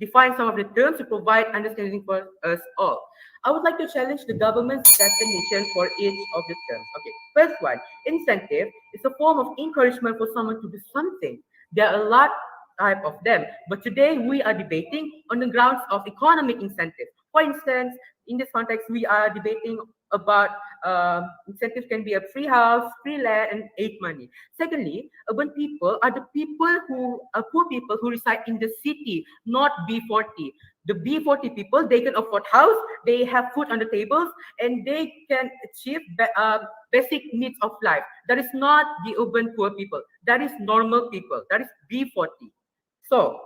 define some of the terms to provide understanding for us all. I would like to challenge the government's definition for each of the terms. Okay, first one, incentive is a form of encouragement for someone to do something. There are a lot type of them, but today we are debating on the grounds of economic incentive. For instance, in this context, we are debating about incentives can be a free house, free land, and aid money. Secondly, urban people are the people who are poor people who reside in the city, not B40. The B40 people, they can afford house, they have food on the tables, and they can achieve basic needs of life. That is not the urban poor people. That is normal people. That is B40. So,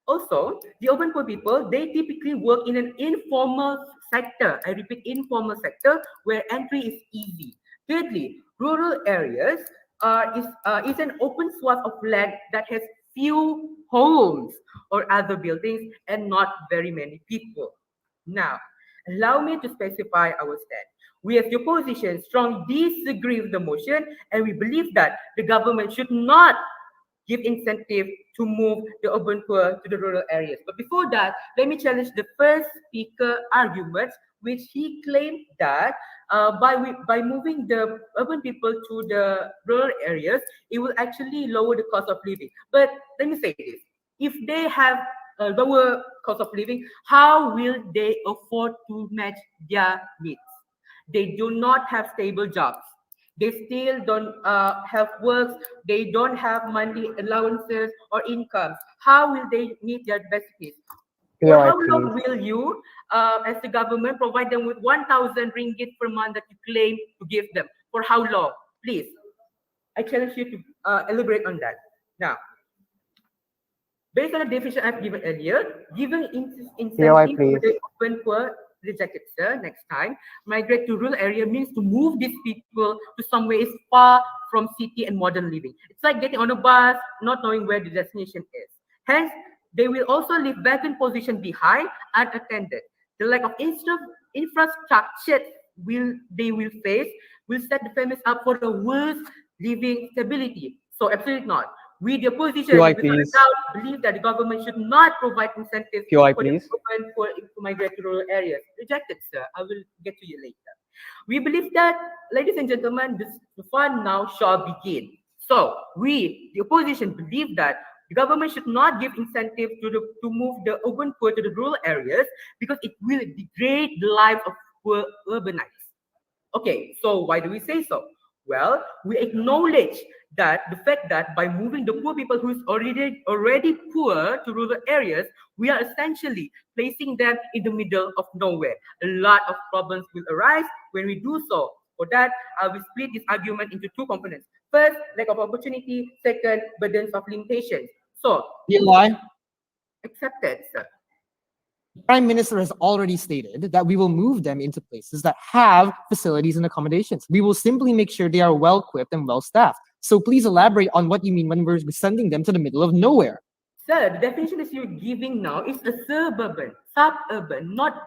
also, the urban poor people, they typically work in an informal sector. I repeat, informal sector where entry is easy. Thirdly, rural areas is an open swath of land that has few homes or other buildings and not very many people. Now, allow me to specify our stand. We as the opposition strongly disagree with the motion, and we believe that the government should not give incentive to move the urban poor to the rural areas. But before that, let me challenge the first speaker argument, which he claimed that by moving the urban people to the rural areas, it will actually lower the cost of living. But let me say this: if they have a lower cost of living, how will they afford to match their needs? They do not have stable jobs. They still don't have works. They don't have money allowances or incomes. How will they meet their basic needs? For POI, how long please. will you, as the government, provide them with 1,000 ringgit per month that you claim to give them? For how long? Please, I challenge you to elaborate on that. Now, based on the definition I've given earlier, giving POI, incentive to please. the open poor rejected, sir. Next time, migrate to rural area means to move these people to somewhere is far from city and modern living. It's like getting on a bus, not knowing where the destination is. Hence, they will also leave vacant position behind unattended. The lack of infrastructure they will face will set the families up for the worst living stability. So absolutely not. We, the opposition, POI, without a please. doubt, believe that the government should not provide incentives POI, for the please. women to migrate to rural areas. Rejected, sir. I will get to you later. We believe that, ladies and gentlemen, the fun now shall begin. So we, the opposition, believe that the government should not give incentives to move the urban poor to the rural areas because it will degrade the lives of poor urbanites. Okay, so why do we say so? Well, we acknowledge that the fact that by moving the poor people who's already poor to rural areas, we are essentially placing them in the middle of nowhere. A lot of problems will arise when we do so. For that, I will split this argument into two components. First, lack of opportunity. Second, burdens of limitations. So, POI, accepted, sir. the Prime Minister has already stated that we will move them into places that have facilities and accommodations. We will simply make sure they are well equipped and well staffed. So please elaborate on what you mean when we're sending them to the middle of nowhere. Sir, the definition that you're giving now is a suburban, not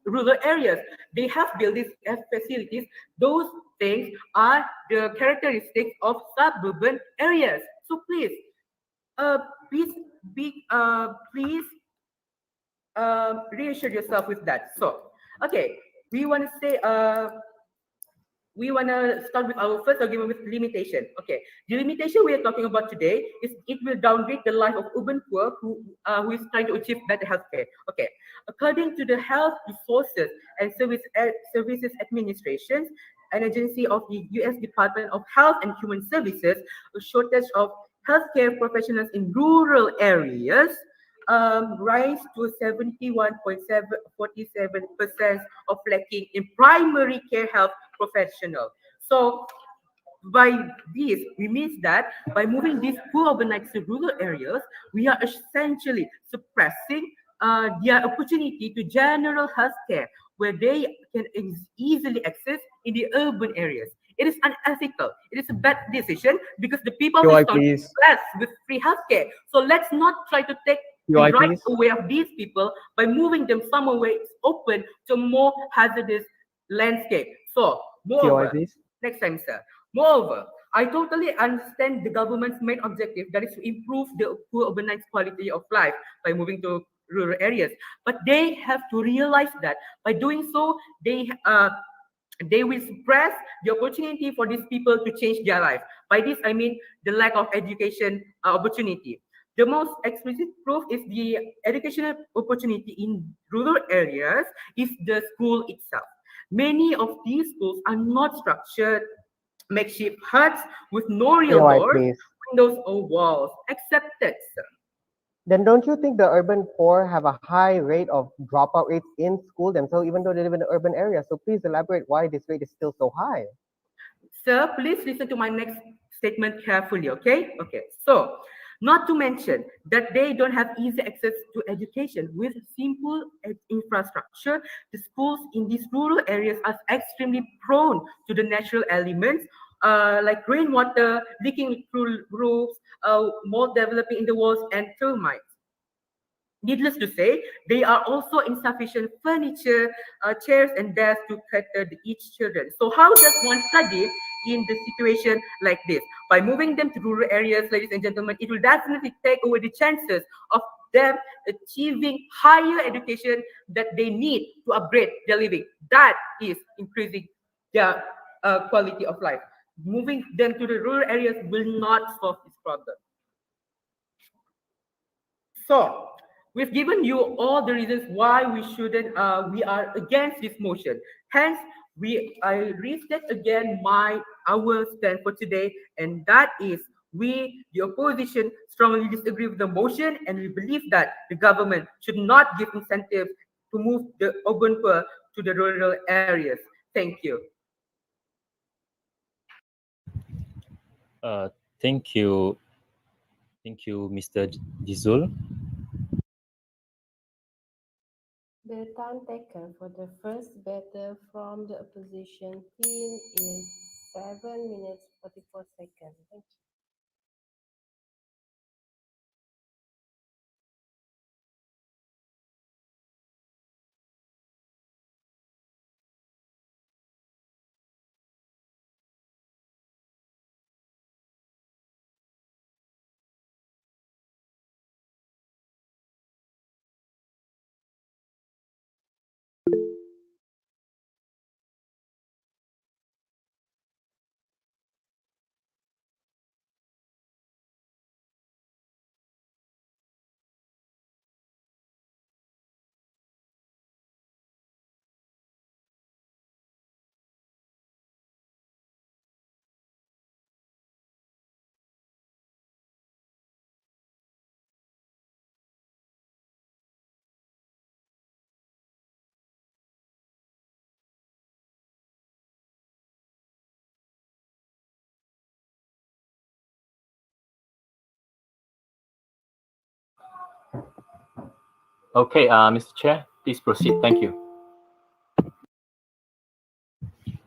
rural areas. They have buildings, have facilities. Those things are the characteristics of suburban areas. So please, uh, please please reassure yourself with that. So, okay, we want to say we want to start with our first argument with limitation. Okay, the limitation we are talking about today is it will downgrade the life of urban poor who is trying to achieve better healthcare. Okay, according to the Health Resources and Services Administration, an agency of the U.S. Department of Health and Human Services, a shortage of healthcare professionals in rural areas rise to 71.47% of lacking in primary care health professional. So by this, we means that by moving these poor urbanites to rural areas, we are essentially suppressing their opportunity to general health care where they can easily access in the urban areas. It is unethical. It is a bad decision because the people will POI, start please. blessed with free healthcare. So let's not try to take the POI, right please. away of these people by moving them somewhere where it's open to more hazardous landscape. So, POI, moreover, please. next time, sir. Moreover, I totally understand the government's main objective, that is to improve the poor urbanites' quality of life by moving to rural areas. But they have to realize that by doing so, they will suppress the opportunity for these people to change their life. By this, I mean the lack of education opportunity. The most explicit proof is the educational opportunity in rural areas is the school itself. Many of these schools are not structured makeshift huts with no real Quiet, doors, please. windows, or walls. Accepted, sir. Then don't you think the urban poor have a high rate of dropout rates in school themselves, even though they live in the urban area? So please elaborate why this rate is still so high. Sir, please listen to my next statement carefully, okay? Okay, so not to mention that they don't have easy access to education with simple infrastructure. The schools in these rural areas are extremely prone to the natural elements like rainwater, leaking through roofs, mold developing in the walls, and termites. Needless to say, there are also insufficient furniture, chairs, and desks to cater to each children. So, how does one study in the situation like this? By moving them to rural areas, ladies and gentlemen, it will definitely take away the chances of them achieving higher education that they need to upgrade their living. That is increasing their quality of life. Moving them to the rural areas will not solve this problem. So we've given you all the reasons why we are against this motion. Hence, I restate again our stand for today, and that is we, the opposition, strongly disagree with the motion, and we believe that the government should not give incentives to move the urban poor to the rural areas. Thank you. Uh, thank you, Mr. Dizul. The time taken for the first battle from the opposition team is 7 minutes 44 seconds. Thank you. Okay, Mr. Chair, please proceed. Thank you.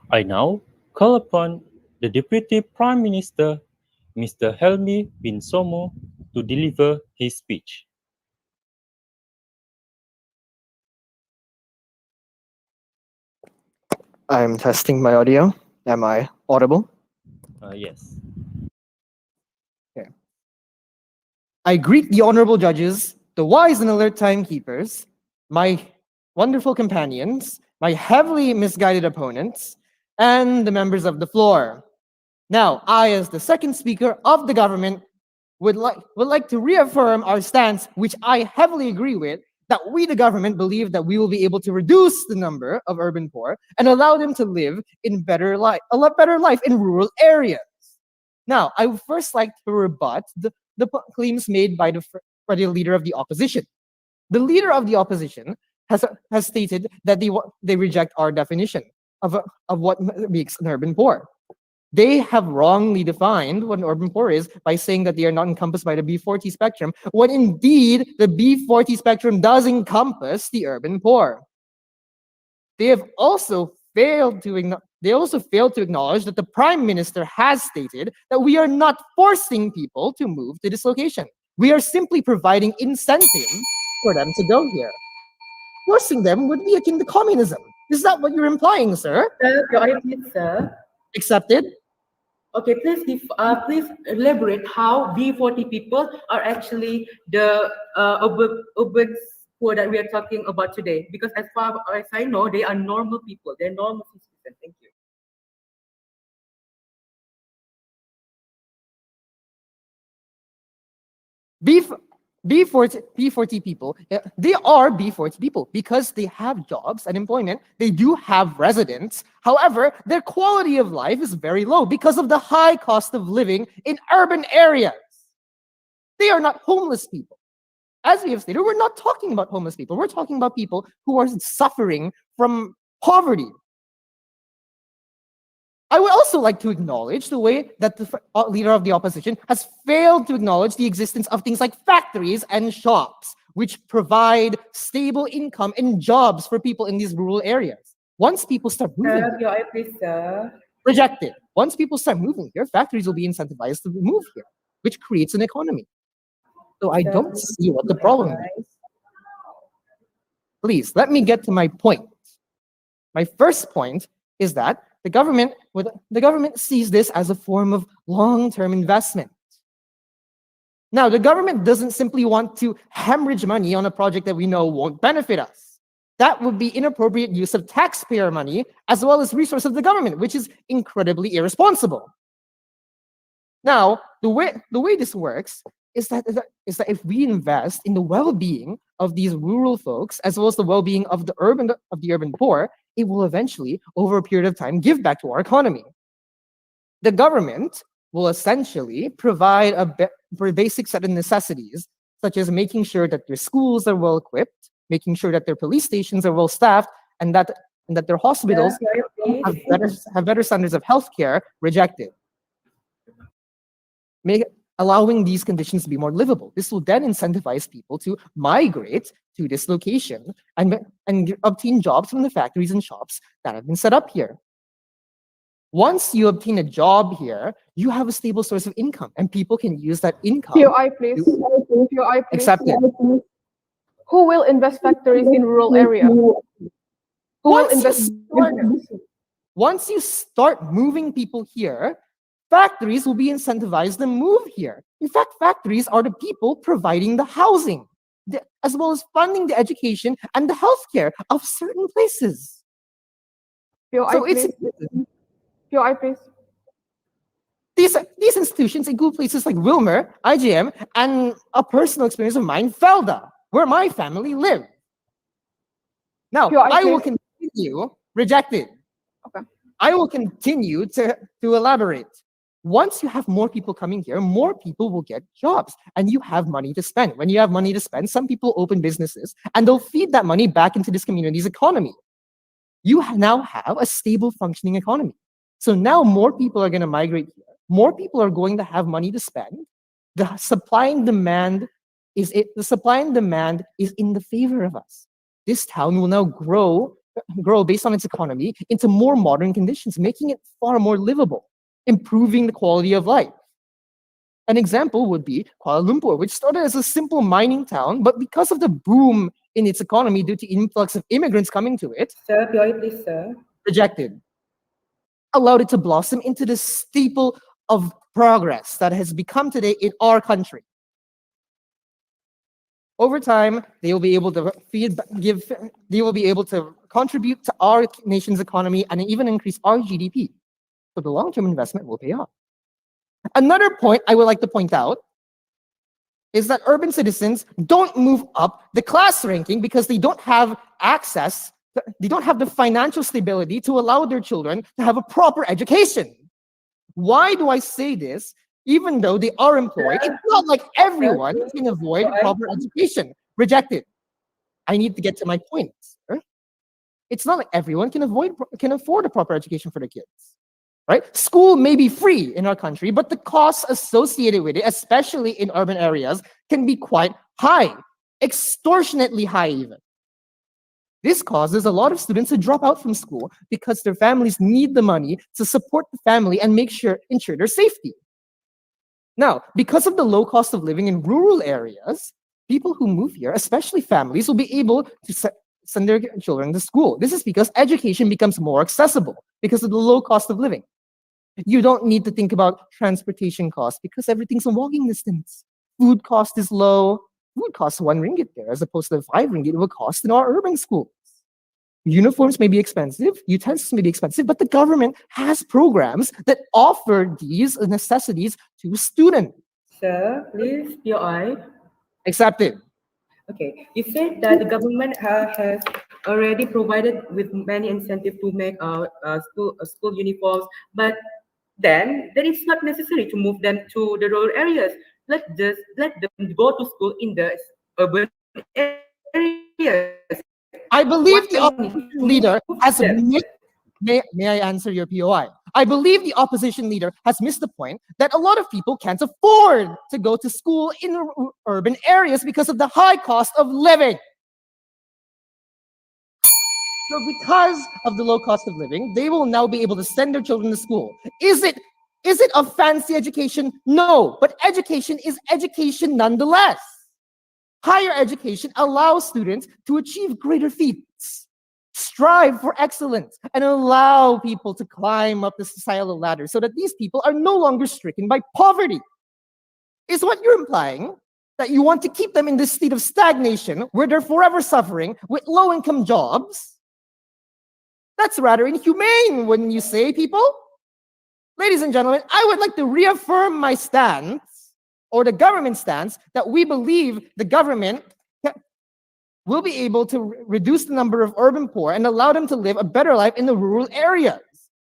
I now call upon the Deputy Prime Minister, Mr. Helmi bin Somo, to deliver his speech. I'm testing my audio. Am I audible? Yes. Okay. I greet the honorable judges, the wise and alert timekeepers, my wonderful companions, my heavily misguided opponents, and the members of the floor. Now, I, as the second speaker of the government, would like to reaffirm our stance, which I heavily agree with, that we, the government, believe that we will be able to reduce the number of urban poor and allow them to live in a lot better life in rural areas. Now, I would first like to rebut the claims made by the leader of the opposition. The leader of the opposition has stated that they reject our definition of what makes an urban poor. They have wrongly defined what an urban poor is by saying that they are not encompassed by the B40 spectrum, when indeed the B40 spectrum does encompass the urban poor. They have also failed to acknowledge that the Prime Minister has stated that we are not forcing people to move to this location. We are simply providing incentive for them to go here. Forcing them would be akin to communism. Is that what you're implying, sir? Sir, your idea, sir. Accepted? Okay, please elaborate how B40 people are actually the urban poor that we are talking about today, because as far as I know, they are normal people. They're normal citizens. Thank you. B, B40 people, they are B40 people because they have jobs and employment. They do have residence. However, their quality of life is very low because of the high cost of living in urban areas. They are not homeless people. As we have stated, we're not talking about homeless people. We're talking about people who are suffering from poverty. I would also like to acknowledge the way that the leader of the opposition has failed to acknowledge the existence of things like factories and shops, which provide stable income and jobs for people in these rural areas. Once people start moving, Sir, your eye, please, sir. rejected. Once people start moving here, factories will be incentivized to move here, which creates an economy. So I don't see what the problem is. Please, let me get to my point. My first point is that the government sees this as a form of long-term investment. Now, the government doesn't simply want to hemorrhage money on a project that we know won't benefit us. That would be inappropriate use of taxpayer money as well as resources of the government, which is incredibly irresponsible. Now, the way this works is that if we invest in the well-being of these rural folks as well as the well-being of the urban poor, it will eventually, over a period of time, give back to our economy. The government will essentially provide a basic set of necessities, such as making sure that their schools are well equipped, making sure that their police stations are well staffed, and that their hospitals have better standards of healthcare. Rejected. Allowing these conditions to be more livable. This will then incentivize people to migrate to this location and obtain jobs from the factories and shops that have been set up here. Once you obtain a job here, you have a stable source of income, and people can use that income. POI, please. POI, please. Accepted. Who will invest factories in rural area? Who will invest? Once you start moving people here, factories will be incentivized to move here. In fact, factories are the people providing the housing, as well as funding the education and the healthcare of certain places. POI, So please. POI, please. These institutions include places like Wilmer, IGM, and a personal experience of mine, Felda, where my family live. Now, POI, I will please. continue, rejected. Okay. I will continue to elaborate. Once you have more people coming here, more people will get jobs and you have money to spend. When you have money to spend, some people open businesses and they'll feed that money back into this community's economy. You now have a stable functioning economy. So now more people are going to migrate here. More people are going to have money to spend. The supply and demand is in the favor of us. This town will now grow based on its economy into more modern conditions, making it far more livable, improving the quality of life. An example would be Kuala Lumpur, which started as a simple mining town, but because of the boom in its economy due to influx of immigrants coming to it, Sir, POI, please, sir. rejected, allowed it to blossom into the staple of progress that has become today in our country. Over time, they will be able to they will be able to contribute to our nation's economy and even increase our GDP. So the long-term investment will pay off. Another point I would like to point out is that urban citizens don't move up the class ranking because they don't have access, they don't have the financial stability to allow their children to have a proper education. Why do I say this? Even though they are employed, it's not like everyone can avoid proper education. Rejected. I need to get to my point, sir. It's not like everyone can afford a proper education for their kids. Right? School may be free in our country, but the costs associated with it, especially in urban areas, can be quite high, extortionately high even. This causes a lot of students to drop out from school because their families need the money to support the family and ensure their safety. Now, because of the low cost of living in rural areas, people who move here, especially families, will be able to send their children to school. This is because education becomes more accessible because of the low cost of living. You don't need to think about transportation costs because everything's in walking distance. Food cost is low, would cost 1 ringgit there, as opposed to the 5 ringgit it would cost in our urban schools. Uniforms may be expensive, utensils may be expensive, but the government has programs that offer these necessities to students. Sir, please, POI. Accepted. Okay, you said that the government has already provided with many incentives to make school uniforms, but then it's not necessary to move them to the rural areas. Let them go to school in the urban areas. I Why believe we the need to opposition move leader has them? may I answer your POI? I believe the opposition leader has missed the point that a lot of people can't afford to go to school in urban areas because of the high cost of living. So because of the low cost of living, they will now be able to send their children to school. Is it a fancy education? No, but education is education nonetheless. Higher education allows students to achieve greater feats, strive for excellence, and allow people to climb up the societal ladder so that these people are no longer stricken by poverty. Is what you're implying that you want to keep them in this state of stagnation where they're forever suffering with low-income jobs? That's rather inhumane, wouldn't you say, people? Ladies and gentlemen, I would like to reaffirm my stance, or the government stance, that we believe the government will be able to reduce the number of urban poor and allow them to live a better life in the rural areas.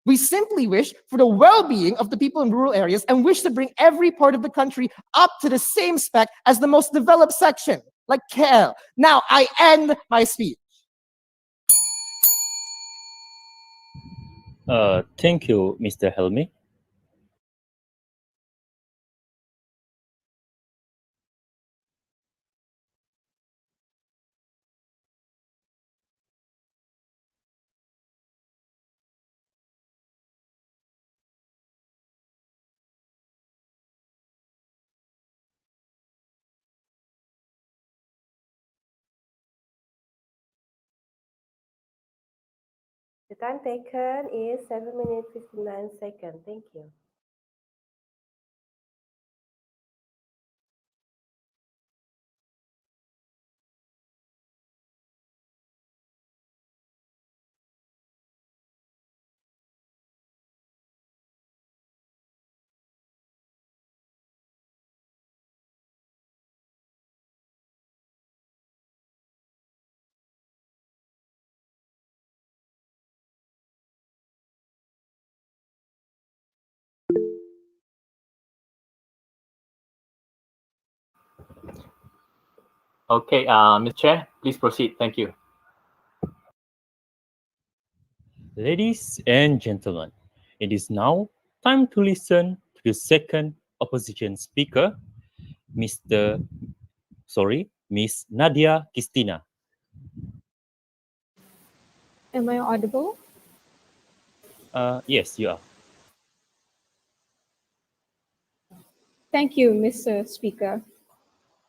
We simply wish for the well-being of the people in rural areas and wish to bring every part of the country up to the same spec as the most developed section, like KL. Now, I end my speech. Thank you, Mr. Helmi. The time taken is 7 minutes 59 seconds. Thank you. Okay, Mr. Chair, please proceed. Thank you. Ladies and gentlemen, it is now time to listen to the second opposition speaker, Mr. Miss Nadia Kistina. Am I audible? Yes, you are. Thank you, Mr. Speaker.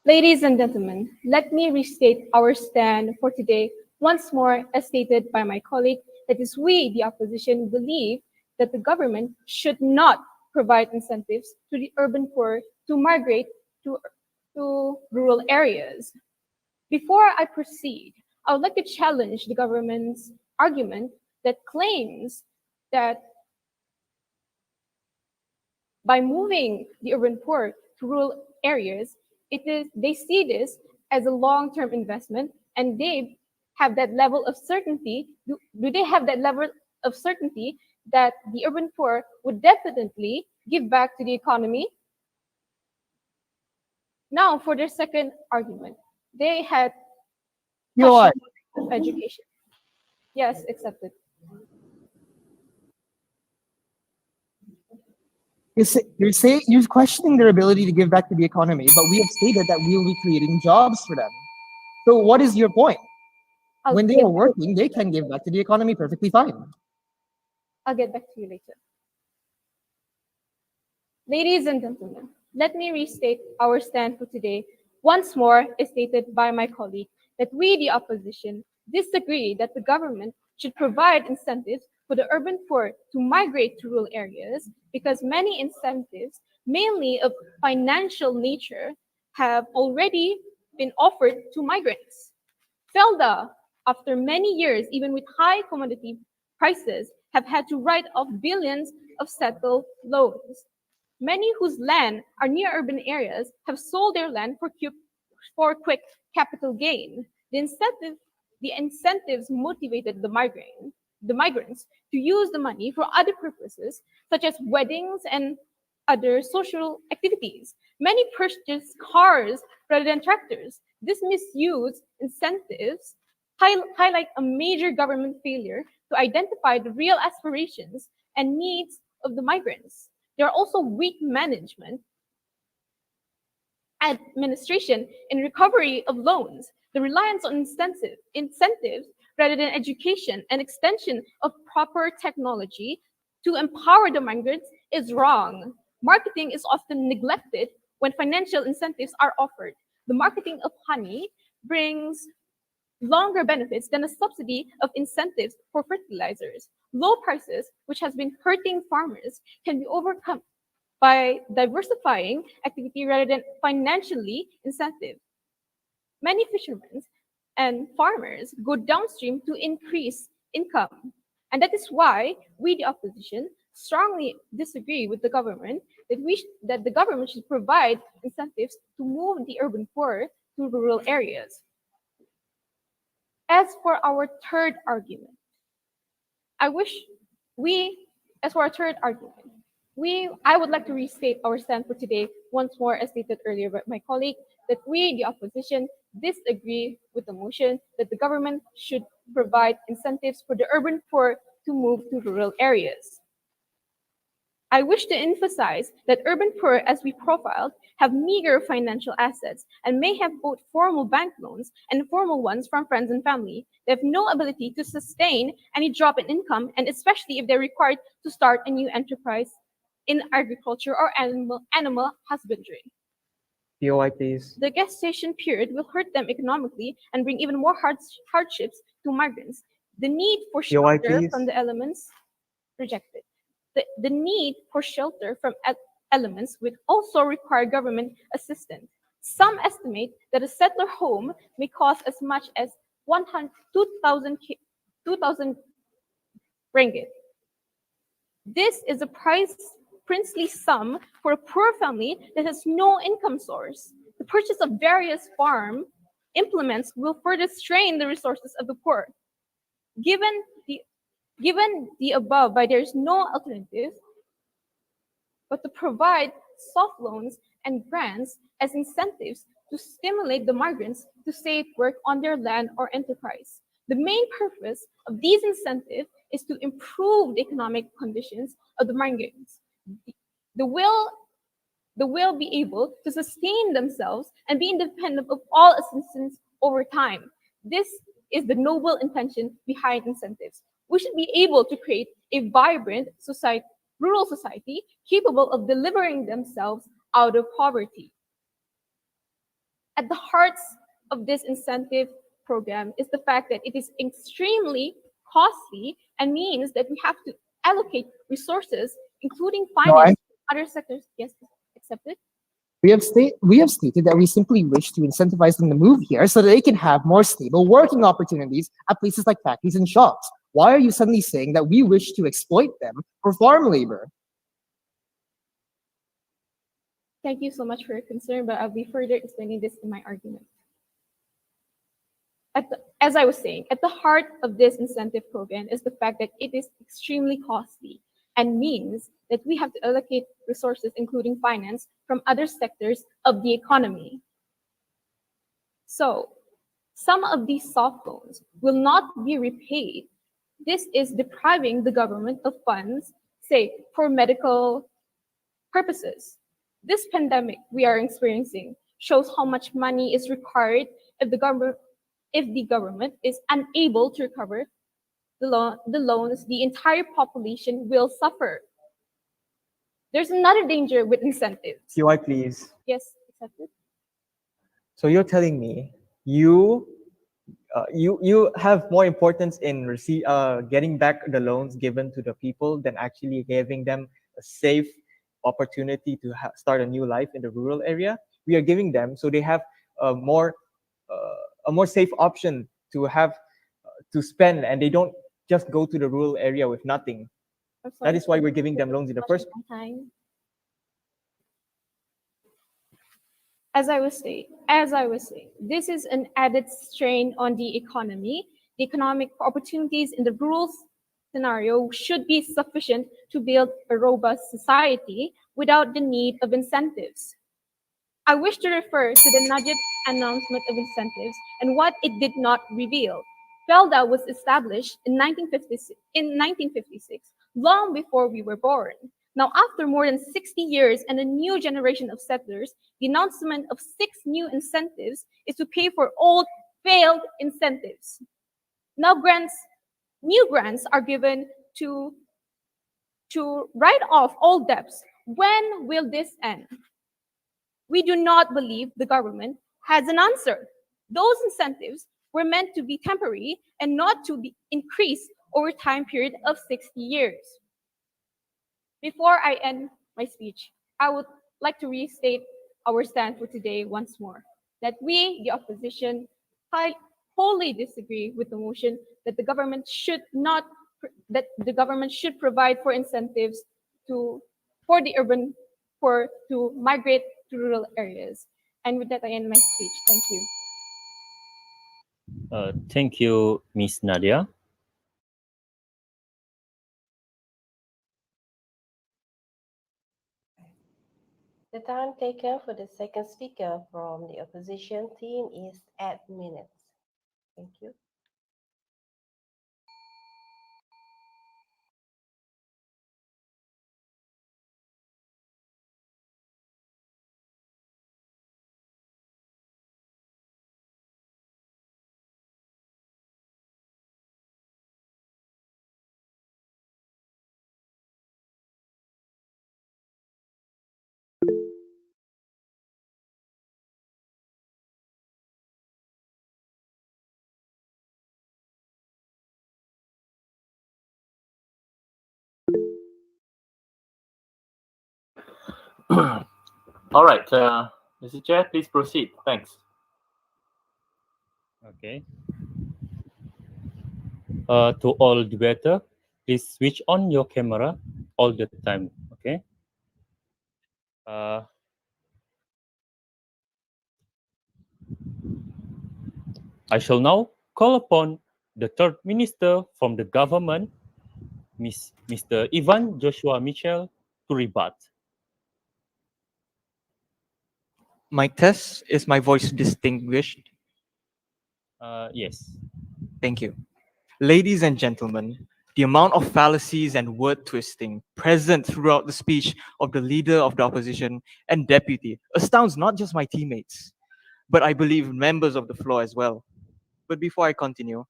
Ladies and gentlemen, let me restate our stand for today once more, as stated by my colleague, that is, we, the opposition, believe that the government should not provide incentives to the urban poor to migrate to rural areas. Before I proceed, I would like to challenge the government's argument that claims that by moving the urban poor to rural areas, they see this as a long-term investment, and they have that level of certainty. Do they have that level of certainty that the urban poor would definitely give back to the economy? Now, for their second argument, they had POI. of education. Yes, accepted. You're questioning their ability to give back to the economy, but we have stated that we will be creating jobs for them. So what is your point? When they are working, they can give back to the economy perfectly fine. I'll get back to you later. Ladies and gentlemen, let me restate our stand for today once more, as stated by my colleague, that we, the opposition, disagree that the government should provide incentives for the urban poor to migrate to rural areas, because many incentives, mainly of financial nature, have already been offered to migrants. Felda, after many years, even with high commodity prices, have had to write off billions of settled loans. Many whose land are near urban areas have sold their land for quick capital gain. The incentives motivated the migrants to use the money for other purposes, such as weddings and other social activities. Many purchased cars rather than tractors. This misuse incentives highlight a major government failure to identify the real aspirations and needs of the migrants. There are also weak management, administration, and recovery of loans. The reliance on incentives rather than education and extension of proper technology to empower the migrants is wrong. Marketing is often neglected when financial incentives are offered. The marketing of honey brings longer benefits than a subsidy of incentives for fertilizers. Low prices, which has been hurting farmers, can be overcome by diversifying activity rather than financially incentive. Many fishermen and farmers go downstream to increase income. And that is why we, the opposition, strongly disagree with the government that the government should provide incentives to move the urban poor to rural areas. As for our third argument, I wish we, as for our third argument, I would like to restate our stand for today once more, as stated earlier by my colleague, that we, the opposition, disagree with the motion that the government should provide incentives for the urban poor to move to rural areas. I wish to emphasize that urban poor, as we profiled, have meager financial assets and may have both formal bank loans and informal ones from friends and family. They have no ability to sustain any drop in income, and especially if they're required to start a new enterprise in agriculture or animal husbandry. POI, please. The gestation period will hurt them economically and bring even more hardships to migrants. The need for POI, shelter please. from the elements rejected. The need for shelter from elements would also require government assistance. Some estimate that a settler home may cost as much as 2,000 ringgit. This is a princely sum for a poor family that has no income source. The purchase of various farm implements will further strain the resources of the poor. Given the above, by there is no alternative but to provide soft loans and grants as incentives to stimulate the migrants to stay at work on their land or enterprise. The main purpose of these incentives is to improve the economic conditions of the migrants. They will be able to sustain themselves and be independent of all assistance over time. This is the noble intention behind incentives. We should be able to create a vibrant rural society capable of delivering themselves out of poverty. At the heart of this incentive program is the fact that it is extremely costly and means that we have to allocate resources, including finance, other sectors. Yes, accepted. We have stated that we simply wish to incentivize them to move here so that they can have more stable working opportunities at places like factories and shops. Why are you suddenly saying that we wish to exploit them for farm labor? Thank you so much for your concern, but I'll be further explaining this in my argument. As I was saying, at the heart of this incentive program is the fact that it is extremely costly and means that we have to allocate resources, including finance, from other sectors of the economy. So, some of these soft loans will not be repaid. This is depriving the government of funds, say, for medical purposes. This pandemic we are experiencing shows how much money is required if the government is unable to recover the loans. The entire population will suffer. There's another danger with incentives. POI, please. Yes, accepted. So you're telling me you have more importance in getting back the loans given to the people than actually giving them a safe opportunity to start a new life in the rural area. We are giving them so they have more a more safe option to have to spend, and they don't just go to the rural area with nothing. That is why we're giving them loans in the first place. Time. As I was saying, this is an added strain on the economy. The economic opportunities in the rural scenario should be sufficient to build a robust society without the need of incentives. I wish to refer to the Najib announcement of incentives and what it did not reveal. FELDA was established in 1956, long before we were born. Now, after more than 60 years and a new generation of settlers, the announcement of 6 new incentives is to pay for old, failed incentives. Now, new grants are given to write off old debts. When will this end? We do not believe the government has an answer. Those incentives were meant to be temporary and not to be increased over time period of 60 years. Before I end my speech, I would like to restate our stand for today once more, that we, the opposition, wholly disagree with the motion that the government should provide for incentives for the urban poor to migrate to rural areas. And with that, I end my speech. Thank you. Thank you, Miss Nadia. The time taken for the second speaker from the opposition team is 8 minutes. Thank you. All right, Mr. Chair, please proceed. Thanks. Okay. To all debater, please switch on your camera all the time. Okay. Uh, I shall now call upon the third minister from the government, Mr. Ivan Joshua Mitchell, to rebut. My test, is my voice distinguished? Yes. Thank you. Ladies and gentlemen, the amount of fallacies and word twisting present throughout the speech of the leader of the opposition and deputy astounds not just my teammates, but I believe members of the floor as well. But before I continue,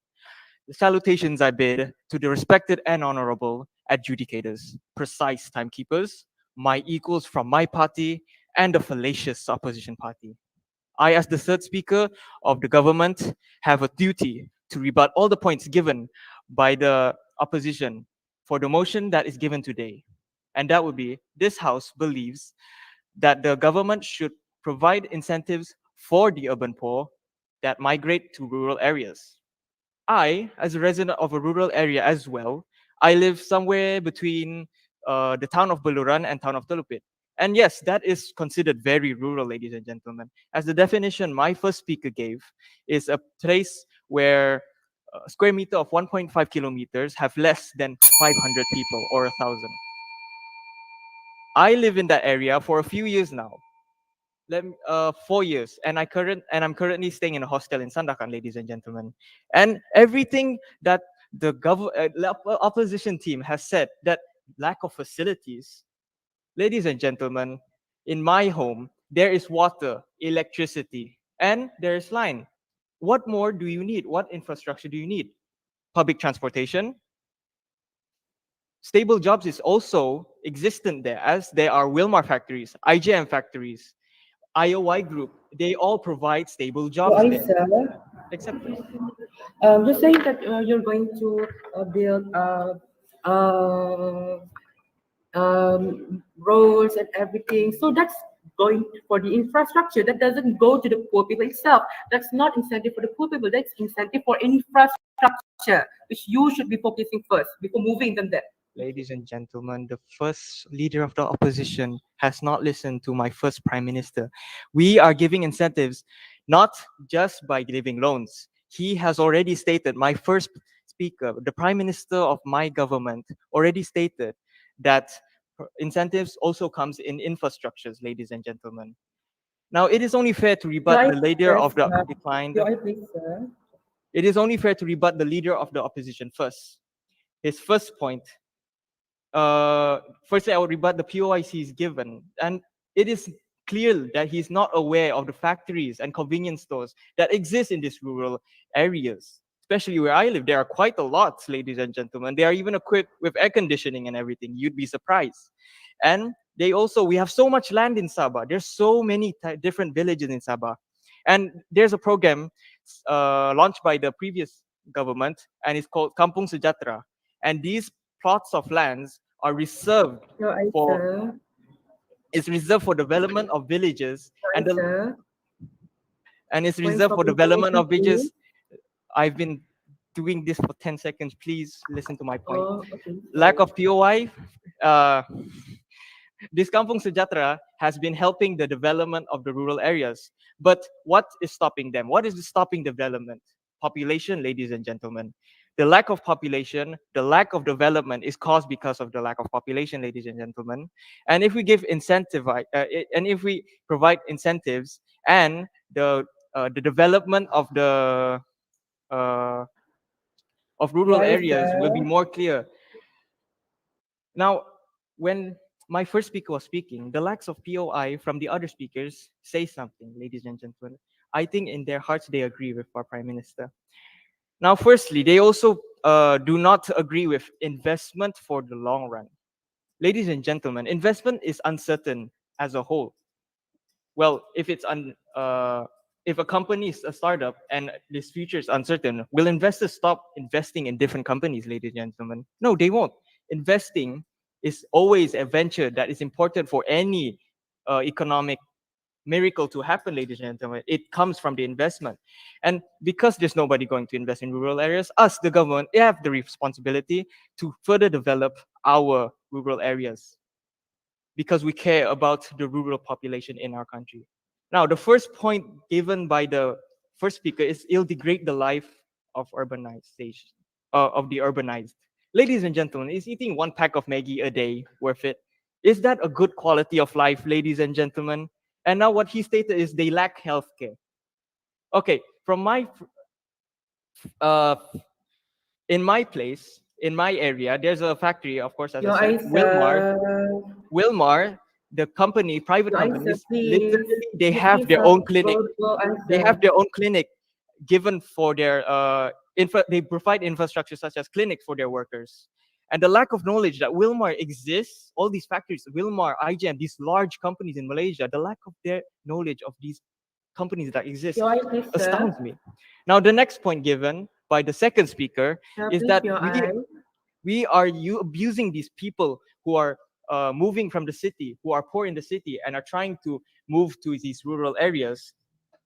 the salutations I bid to the respected and honorable adjudicators, precise timekeepers, my equals from my party, and the fallacious opposition party. I, as the third speaker of the government, have a duty to rebut all the points given by the opposition for the motion that is given today. And that would be, this House believes that the government should provide incentives for the urban poor that migrate to rural areas. I, as a resident of a rural area as well, I live somewhere between the town of Baluran and town of Telupit. And yes, that is considered very rural, ladies and gentlemen. As the definition my first speaker gave, is a place where a square meter of 1.5 kilometers have less than 500 people or 1,000. I live in that area for a few years now. 4 years, and I'm currently staying in a hostel in Sandakan, ladies and gentlemen. And everything that the opposition team has said, that lack of facilities, ladies and gentlemen, in my home there is water, electricity, and there is line. What more do you need? What infrastructure do you need? Public transportation. Stable jobs is also existent there, as there are Wilmar factories, IJM factories, IOI group. They all provide stable So, jobs there. Aisa, Except this. you're saying that you're going to build roads and everything. So that's going for the infrastructure. That doesn't go to the poor people itself. That's not incentive for the poor people. That's incentive for infrastructure, which you should be focusing first before moving them there. Ladies and gentlemen, the first leader of the opposition has not listened to my first prime minister. We are giving incentives not just by giving loans. He has already stated, my first speaker, the prime minister of my government, already stated that incentives also comes in infrastructures, ladies and gentlemen. Now, it is only fair to rebut the leader of the declined. Your eye, please, sir. It is only fair to rebut the leader of the opposition first. His first point, firstly, I will rebut the POIC he's given. And it is clear that he's not aware of the factories and convenience stores that exist in these rural areas. Especially where I live, there are quite a lot, ladies and gentlemen. They are even equipped with air conditioning and everything. You'd be surprised. And we have so much land in Sabah. There's so many different villages in Sabah. And there's a program launched by the previous government, and it's called Kampung Sejahtera. And these plots of lands are reserved Your eye, for sir. it's reserved for development of villages, Your eye, sir. and it's Point reserved of for development of information, villages. I've been doing this for 10 seconds. Please listen to my point. Oh, okay. Lack of POI. This Kampung Sejahtera has been helping the development of the rural areas. But what is stopping them? What is stopping development? Population, ladies and gentlemen. The lack of population, the lack of development is caused because of the lack of population, ladies and gentlemen. And if we give and if we provide incentives and the development of the of Your rural eye, areas will be sir. more clear. Now, when my first speaker was speaking, the lacks of POI from the other speakers say something, ladies and gentlemen. I think in their hearts they agree with our prime minister. Now, firstly, they also do not agree with investment for the long run. Ladies and gentlemen, investment is uncertain as a whole. Well, if a company is a startup and this future is uncertain, will investors stop investing in different companies, ladies and gentlemen? No, they won't. Investing is always a venture that is important for any economic miracle to happen, ladies and gentlemen. It comes from the investment. And because there's nobody going to invest in rural areas, us, the government, we have the responsibility to further develop our rural areas because we care about the rural population in our country. Now, the first point given by the first speaker is it'll degrade the life of urbanization, of the urbanized. Ladies and gentlemen, is eating one pack of Maggie a day worth it? Is that a good quality of life, ladies and gentlemen? And now what he stated is they lack healthcare. Okay, from my uh, in my place, in my area, there's a factory, of course, as Your I said, eye, sir. Wilmar, the company, private Your eye, sir, companies, please. literally they You have please their have own clinic. go They answer. have their own clinic given for their they provide infrastructure such as clinics for their workers. And the lack of knowledge that Wilmar exists, all these factories, Wilmar, IGM, these large companies in Malaysia, the lack of their knowledge of these companies that exist Your eye, please, sir. astounds me. Now, the next point given by the second speaker is Please, that your eye. we are abusing these people who are moving from the city, who are poor in the city and are trying to move to these rural areas.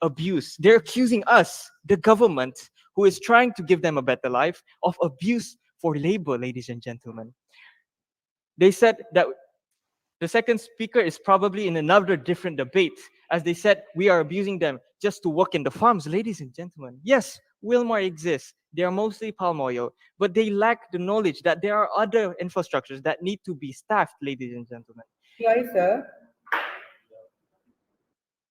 Abuse. They're accusing us, the government, who is trying to give them a better life, of abuse for labor, ladies and gentlemen. They said that the second speaker is probably in another different debate, as they said we are abusing them just to work in the farms, ladies and gentlemen. Yes, Wilmar exists. They are mostly palm oil, but they lack the knowledge that there are other infrastructures that need to be staffed, ladies and gentlemen. Your eye, sir.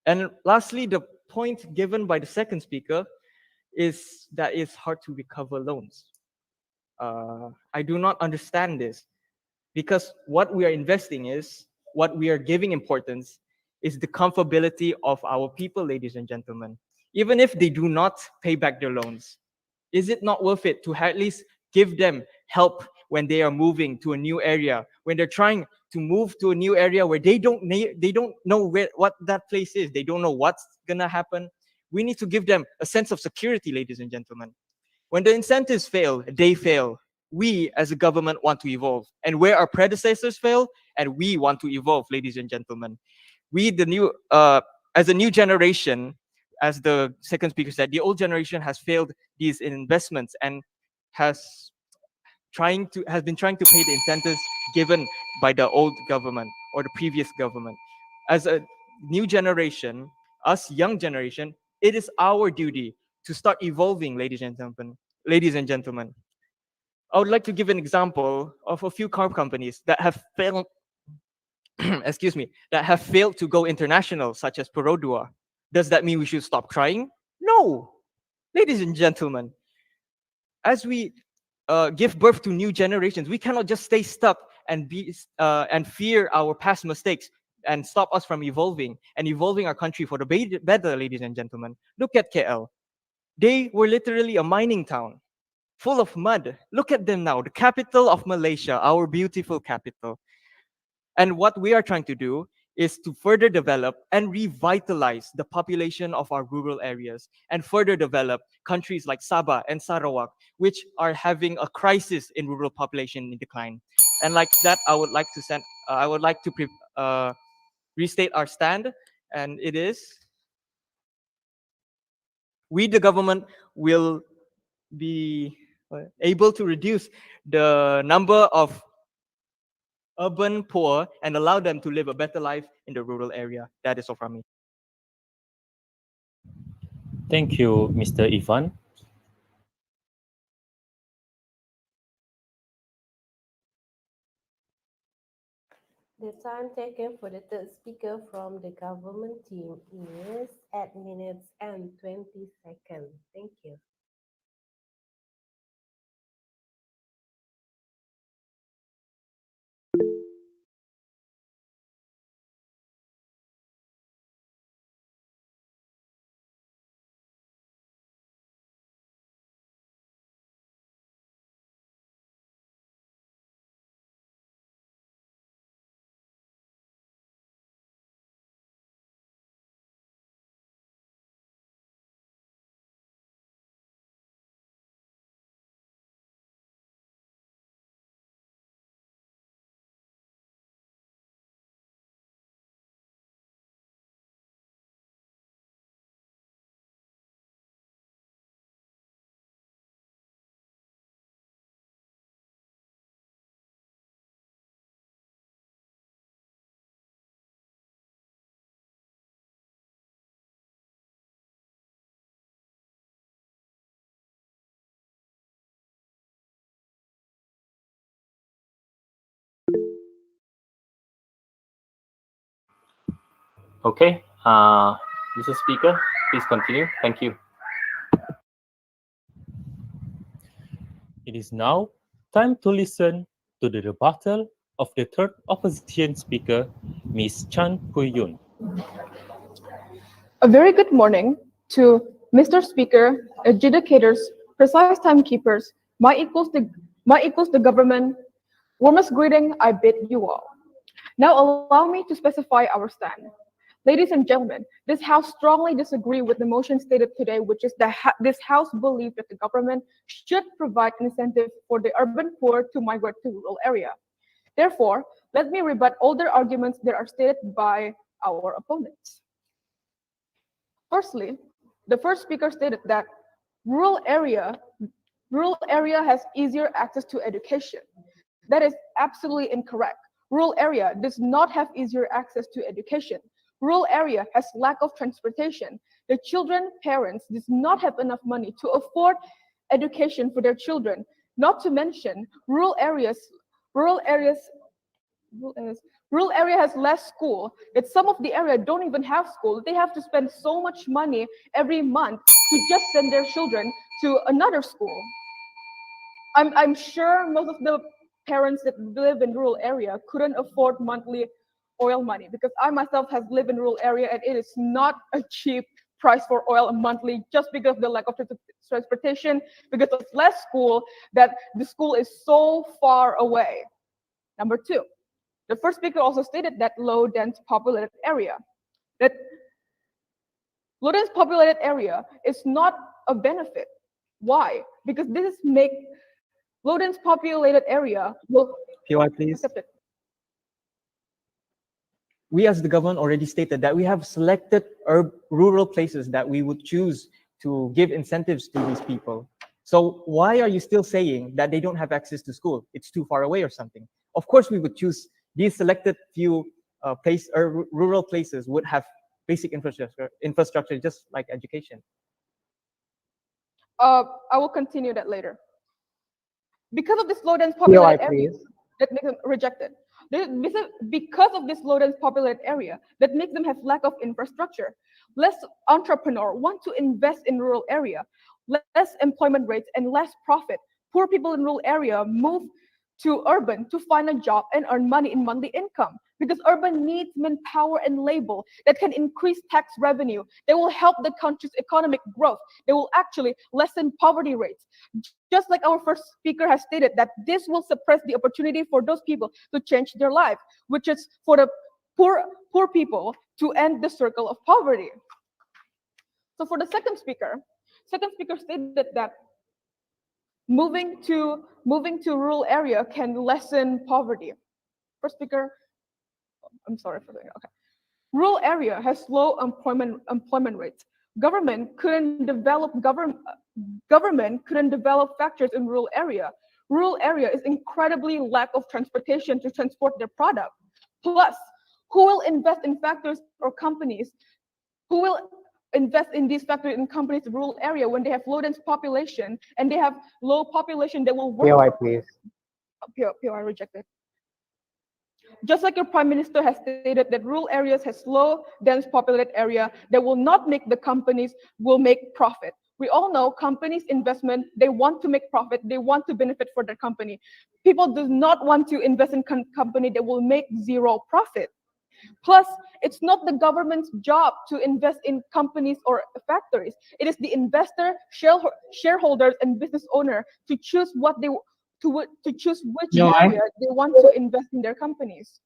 And lastly, the point given by the second speaker is that it's hard to recover loans. I do not understand this because what we are investing is, what we are giving importance is the comfortability of our people, ladies and gentlemen. Even if they do not pay back their loans, is it not worth it to at least give them help when they are moving to a new area, when they're trying to move to a new area where they don't know what that place is, they don't know what's gonna happen? We need to give them a sense of security, ladies and gentlemen. When the incentives fail, they fail. We as a government want to evolve. And where our predecessors fail, and we want to evolve, ladies and gentlemen. we, as a new generation, as the second speaker said, the old generation has failed these investments and has has been trying to pay the incentives given by the old government or the previous government. As a new generation, us young generation, it is our duty to start evolving, ladies and gentlemen. Ladies and gentlemen, I would like to give an example of a few car companies that have failed, excuse me, that have failed to go international, such as Perodua. Does that mean we should stop trying? No, ladies and gentlemen. As we give birth to new generations, we cannot just stay stuck and fear our past mistakes and stop us from evolving our country for the better, ladies and gentlemen. Look at KL. They were literally a mining town full of mud. Look at them now, the capital of Malaysia, our beautiful capital. And what we are trying to do is to further develop and revitalize the population of our rural areas and further develop countries like Sabah and Sarawak, which are having a crisis in rural population in decline. And like that, I would like to restate our stand, and it is: we, the government, will be able to reduce the number of urban poor and allow them to live a better life in the rural area. That is all from me. Thank you, Mr. Ivan. The time taken for the third speaker from the government team is 8 minutes and 20 seconds. Thank you. Okay, Mr. Speaker, please continue. Thank you. It is now time to listen to the rebuttal of the third opposition speaker, Ms. Chan Pui-yun. A very good morning to Mr. Speaker, adjudicators, precise timekeepers, my equals the government. Warmest greeting I bid you all. Now allow me to specify our stand. Ladies and gentlemen, this House strongly disagree with the motion stated today, which is that this House believes that the government should provide incentive for the urban poor to migrate to rural area. Therefore, let me rebut all the arguments that are stated by our opponents. Firstly, the first speaker stated that rural area has easier access to education. That is absolutely incorrect. Rural area does not have easier access to education. Rural area has lack of transportation. The children parents does not have enough money to afford education for their children. Not to mention rural area has less school. That some of the area don't even have school. They have to spend so much money every month to just send their children to another school. I'm sure most of the parents that live in rural area couldn't afford monthly oil money, because I myself have lived in rural area and it is not a cheap price for oil monthly, just because of the lack of transportation, because of less school, that the school is so far away. Number two, the first speaker also stated that low dense populated area. That low dense populated area is not a benefit. Why? Because this make low dense populated area will PY, please. accept it. we as the government already stated that we have selected rural places that we would choose to give incentives to these people. So why are you still saying that they don't have access to school? It's too far away or something. Of course, we would choose these selected few rural places would have basic infrastructure just like education. I will continue that later. Because of this low dense POI, populated area please. that makes them rejected. Because of this low dense populated area that makes them have lack of infrastructure. Less entrepreneur want to invest in rural area, less employment rates and less profit. Poor people in rural area move to urban to find a job and earn money in monthly income, because urban needs manpower and labor that can increase tax revenue. They will help the country's economic growth. They will actually lessen poverty rates. Just like our first speaker has stated, that this will suppress the opportunity for those people to change their life, which is for the poor people to end the circle of poverty. So for the second speaker stated that moving to rural area can lessen poverty. First speaker, I'm sorry for that. Okay. Rural area has low employment rates. Government couldn't develop factories in rural area. Rural area is incredibly lack of transportation to transport their product. Plus, who will invest in factories or companies? Who will invest in these factories and companies in rural area when they have low dense population and they have low population that will work? POI, please. POI rejected. Just like your prime minister has stated that rural areas has low dense populated area that will not make the companies will make profit. We all know companies investment, they want to make profit, they want to benefit for their company. People do not want to invest in company that will make zero profit. Plus, it's not the government's job to invest in companies or factories. It is the investor, shareholders, and business owner to choose what they to choose which area they want to invest in their companies.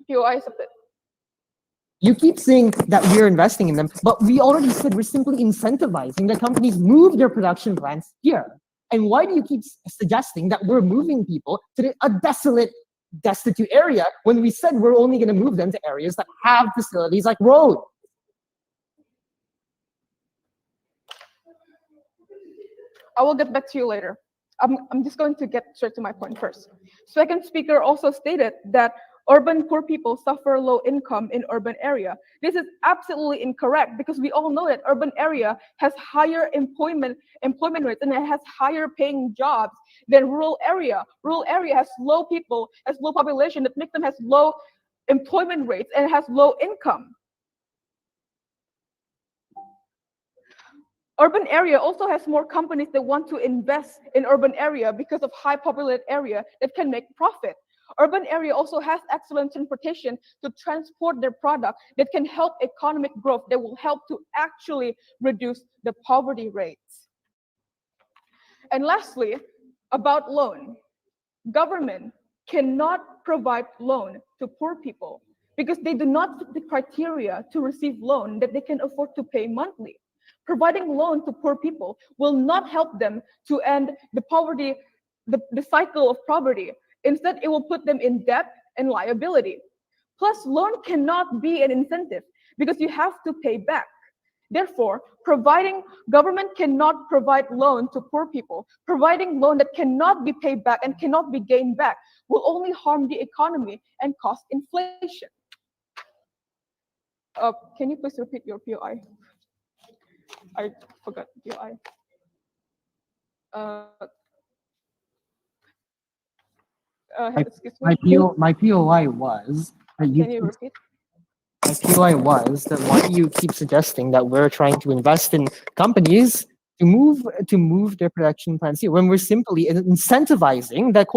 POI accepted. You keep saying that we're investing in them, but we already said we're simply incentivizing that companies move their production plants here. And why do you keep suggesting that we're moving people to a desolate, destitute area when we said we're only going to move them to areas that have facilities like roads? I will get back to you later. I'm just going to get straight to my point first. Second speaker also stated that urban poor people suffer low income in urban area. This is absolutely incorrect, because we all know that urban area has higher employment rates and it has higher paying jobs than rural area. Rural area has low population that makes them has low employment rates and it has low income. Urban area also has more companies that want to invest in urban area because of high populated area that can make profit. Urban area also has excellent transportation to transport their product that can help economic growth, that will help to actually reduce the poverty rates. And lastly, about loan. Government cannot provide loan to poor people because they do not fit the criteria to receive loan that they can afford to pay monthly. Providing loan to poor people will not help them to end the poverty, the cycle of poverty. Instead, it will put them in debt and liability. Plus, loan cannot be an incentive because you have to pay back. Therefore, government cannot provide loan to poor people. Providing loan that cannot be paid back and cannot be gained back will only harm the economy and cause inflation. Can you please repeat your POI? I forgot POI. Excuse me. My POI was that Can you repeat? my POI was that why do you keep suggesting that we're trying to invest in companies to move their production plants here when we're simply incentivizing that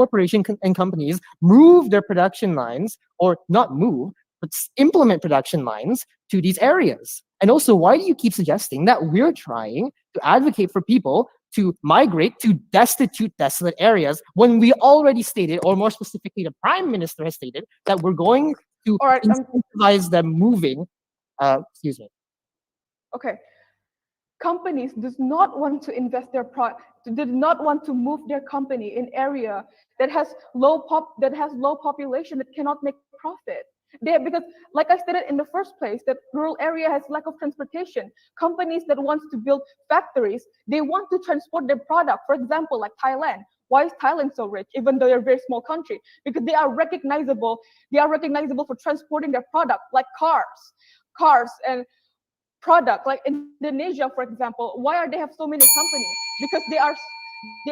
and companies move their production lines, or not move, but implement production lines to these areas? And also, why do you keep suggesting that we're trying to advocate for people to migrate to destitute, desolate areas when we already stated, or more specifically, the Prime Minister has stated that we're going to incentivize them moving? Excuse me. Okay. Companies does not want to invest did not want to move their company in area that has low population that cannot make profit. Because, like I stated in the first place, that rural area has lack of transportation. Companies that wants to build factories, they want to transport their product. For example, like Thailand. Why is Thailand so rich, even though they're a very small country? Because they are recognizable. They are recognizable for transporting their product, like cars and product. Like Indonesia, for example, why are they have so many companies? Because they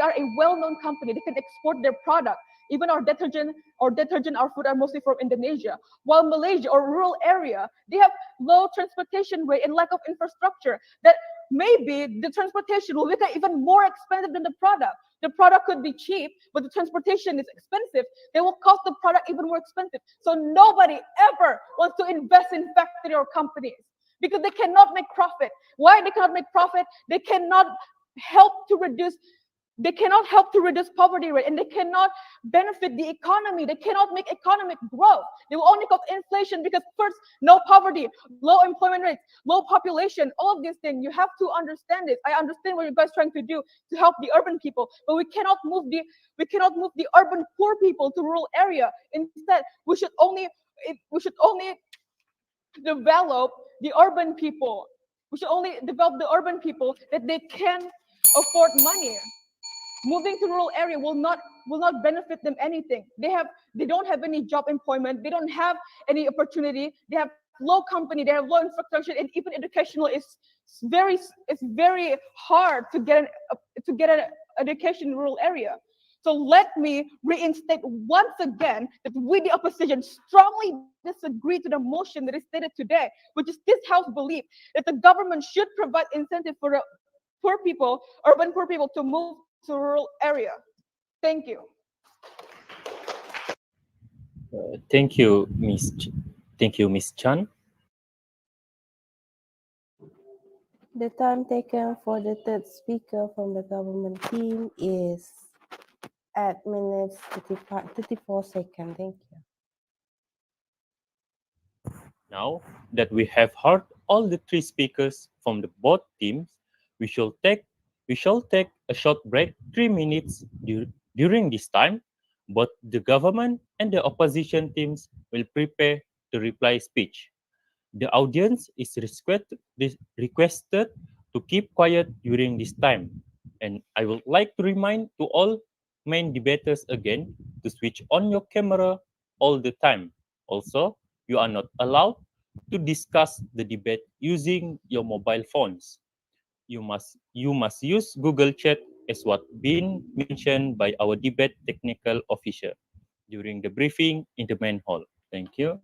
are a well-known company. They can export their product. Even our food are mostly from Indonesia. While Malaysia or rural area, they have low transportation rate and lack of infrastructure. That maybe the transportation will make it even more expensive than the product. The product could be cheap, but the transportation is expensive. They will cost the product even more expensive. So nobody ever wants to invest in factory or companies because they cannot make profit. Why they cannot make profit? Help to reduce they cannot help to reduce poverty rate, and they cannot benefit the economy. They cannot make economic growth. They will only cause inflation because first, no poverty, low employment rates, low population, all of these things. You have to understand it. I understand what you guys trying to do to help the urban people, but we cannot move the urban poor people to rural area. Instead, we should only develop the urban people. We should only develop the urban people that they can afford money. Moving to rural area will not benefit them anything. They don't have any job employment. They don't have any opportunity. They have low company. They have low infrastructure, and even educational is very hard to get an education in rural area. So let me reinstate once again that we, the opposition, strongly disagree to the motion that is stated today, which is this House belief that the government should provide incentive for the urban poor people, to move to rural area. Thank you. Thank you, Thank you, Miss Chan. The time taken for the third speaker from the government team is at minutes 34 seconds. Thank you. Now that we have heard all the three speakers from the both teams, we shall take a short break, 3 minutes. During this time, both the government and the opposition teams will prepare the reply speech. The audience is requested to keep quiet during this time, and I would like to remind to all main debaters again to switch on your camera all the time. Also, you are not allowed to discuss the debate using your mobile phones. You must use Google Chat as what been mentioned by our debate technical officer during the briefing in the main hall. Thank you.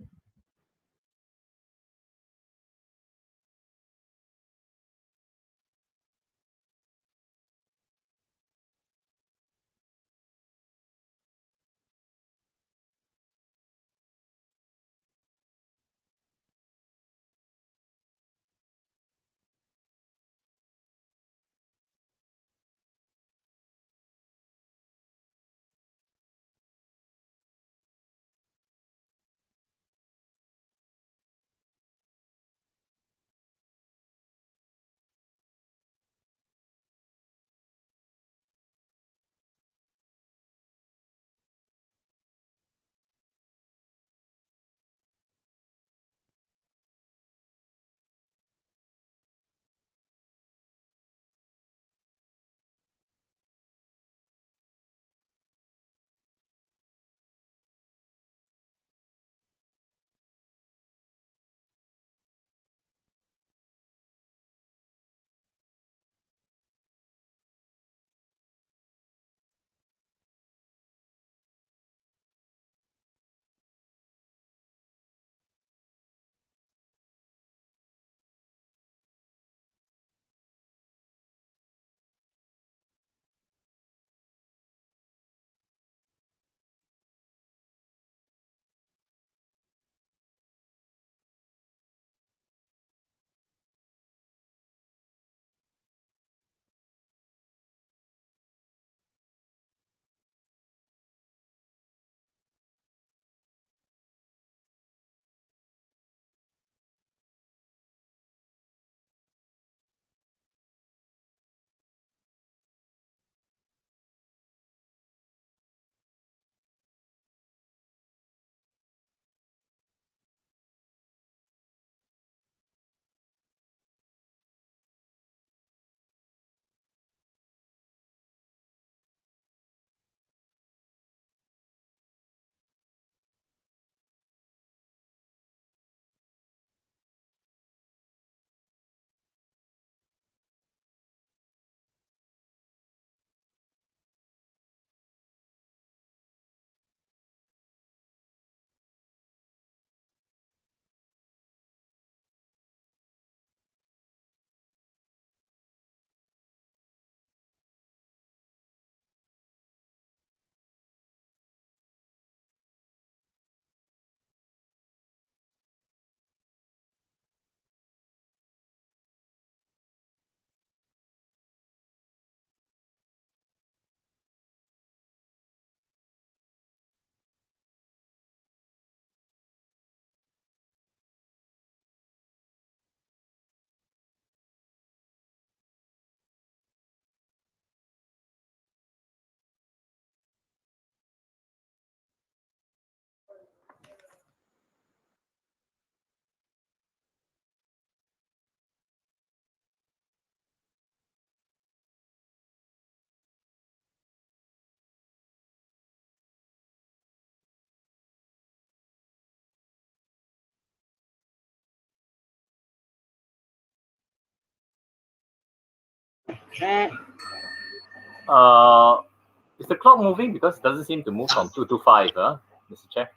Is the clock moving? Because it doesn't seem to move from 2 to 5, Mr. Chair.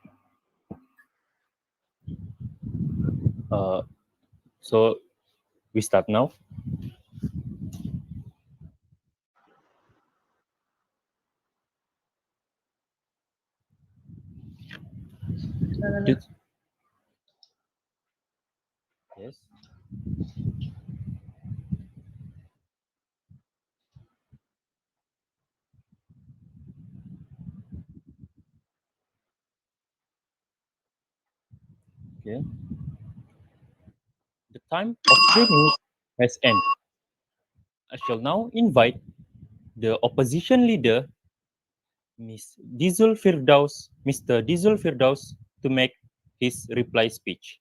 So we start now. Yes. Okay. The time of 3 minutes has ended. I shall now invite the opposition leader, Mr. Dizul Firdaus, to make his reply speech.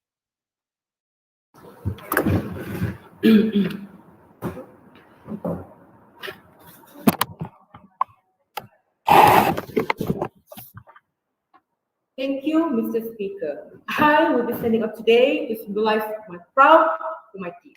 Thank you, Mr. Speaker. I will be standing up today to symbolize my proud for my team.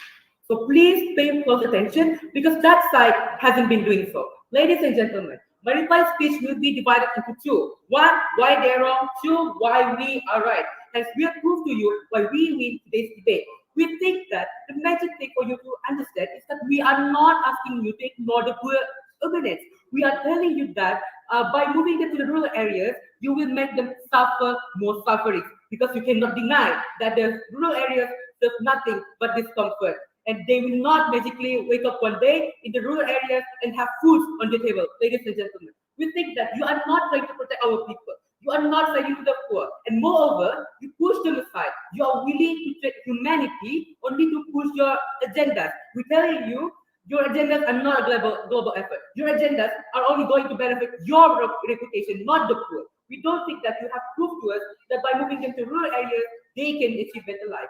So please pay close attention because that side hasn't been doing so. Ladies and gentlemen, my reply speech will be divided into two. One, why they're wrong. Two, why we are right. As we have proved to you why we win today's debate. We think that the magic thing for you to understand is that we are not asking you to ignore the poor urbanites. We are telling you that by moving them to the rural areas, you will make them suffer more suffering because you cannot deny that the rural areas serve nothing but discomfort. And they will not magically wake up one day in the rural areas and have food on the table, ladies and gentlemen. We think that you are not trying to protect our people. You are not fighting for the poor. And moreover, you push them aside. You are willing to take humanity only to push your agendas. We're telling you your agendas are not a global effort. Your agendas are only going to benefit your reputation, not the poor. We don't think that you have proved to us that by moving them to rural areas, they can achieve better life.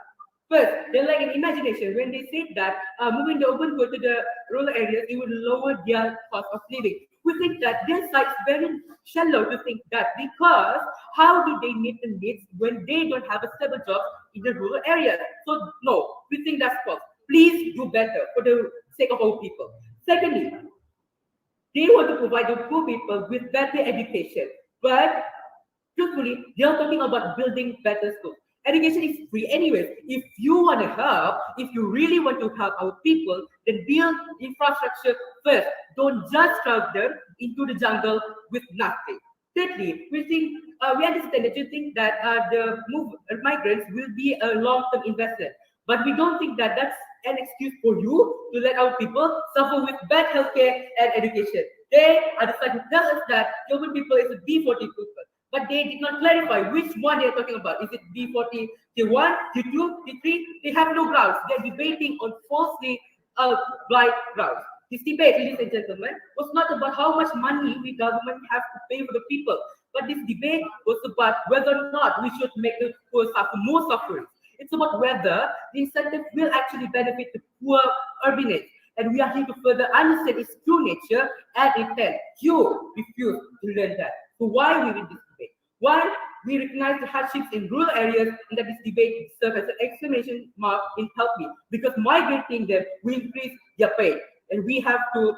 First, they lack in imagination when they say that moving the urban poor to the rural areas, it will lower their cost of living. We think that their side is very shallow to think that because how do they meet the needs when they don't have a stable job in the rural areas? So no, we think that's false. Please do better for the sake of our people. Secondly, they want to provide the poor people with better education, but truthfully, they are talking about building better schools. Education is free anyways. If you want to help, if you really want to help our people, then build infrastructure first. Don't just throw them into the jungle with nothing. Thirdly, we understand that you think that the migrants will be a long-term investment, but we don't think that that's an excuse for you to let our people suffer with bad healthcare and education. They are the side who tell us that urban people is a B40 people, but they did not clarify which one they're talking about. Is it B40 T1, T2, T3? They have no grounds. They're debating on falsely blind grounds. This debate, ladies and gentlemen, was not about how much money we government have to pay for the people, but this debate was about whether or not we should make the poor suffer more suffering. It's about whether the incentive will actually benefit the poor urbanites. And we are here to further understand its true nature and intent. You refuse to learn that. So why we win this debate? One, we recognize the hardships in rural areas and that this debate serves as an exclamation mark in help me because migrating them will increase their pain. And we have to,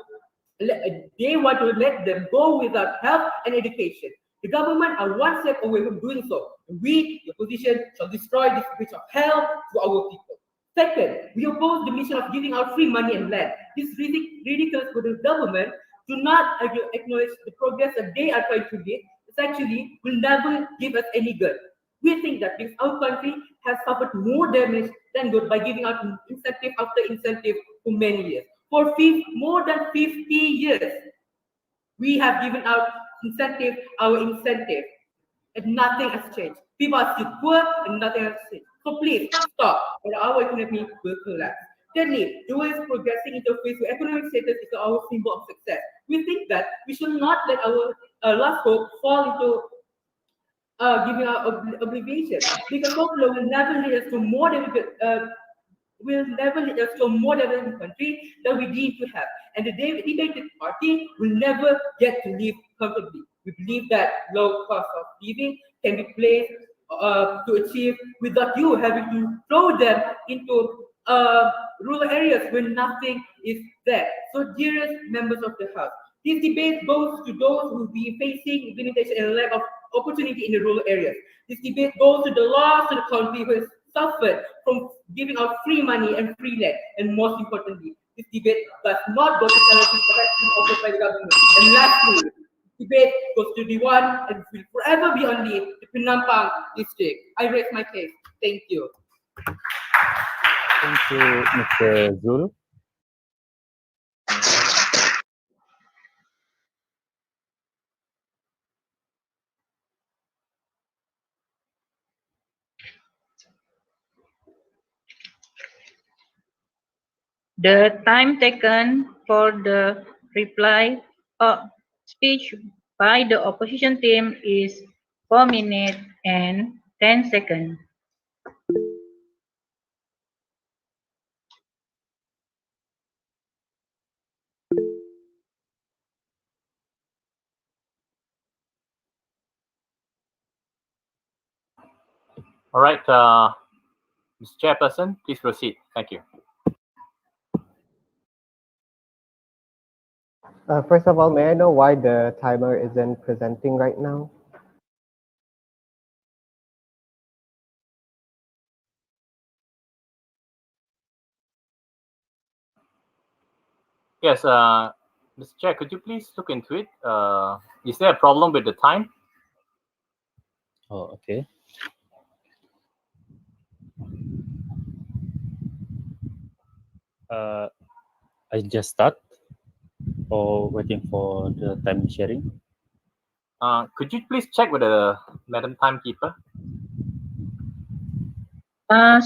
they want to let them go without health and education. The government are one step away from doing so. We, the opposition, shall destroy this bridge of hell to our people. Second, we oppose the mission of giving out free money and land. This is ridiculous for the government to not acknowledge the progress that they are trying to lead. It actually will never give us any good. We think that because our country has suffered more damage than good by giving out incentive after incentive for many years. For more than 50 years, we have given out our incentive, and nothing has changed. People are still poor and nothing has changed. So please stop, or our economy will collapse. Thirdly, the world is progressing interface with economic status is our symbol of success. We think that we should not let our last hope fall into giving our oblivion because hope will never lead us to more will never lead us to a more developed country that we need to have. And the debated party will never get to live comfortably. We believe that low cost of living can be placed to achieve without you having to throw them into rural areas where nothing is there. So, dearest members of the House, this debate goes to those who will be facing limitation and lack of opportunity in the rural areas. This debate goes to the lost to the country who has suffered from giving out free money and free land. And most importantly, this debate does not go to salaries being offered by the government. And lastly, debate goes to the one and will forever be only the Penampang district. I raise my case. Thank you. Thank you, Mr. Zul. The time taken for the reply or speech by the opposition team is 4 minutes and 10 seconds. All right, Mr. Chairperson, please proceed. Thank you. First of all, may I know why the timer isn't presenting right now? Yes, Mr. Chair, could you please look into it? Is there a problem with the time? Oh, okay. I just start or waiting for the time sharing. Could you please check with the Madam Timekeeper?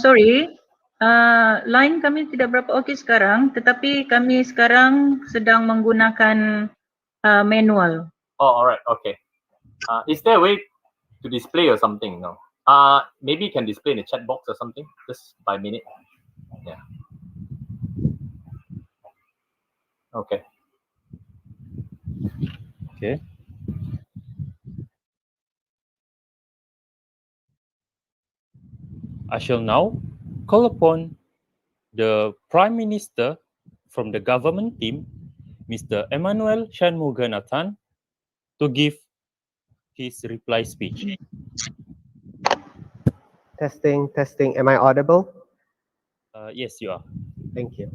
Sorry, line kami tidak berapa okey sekarang, tetapi kami sekarang sedang menggunakan manual. Oh, all right, okay. Is there a way to display or something? No. Maybe you can display in the chat box or something, just by minute. Yeah. Okay. Okay. I shall now call upon the Prime Minister from the government team, Mr. Emmanuel Shanmuganathan, to give his reply speech. Testing, testing. Am I audible? Yes, you are. Thank you.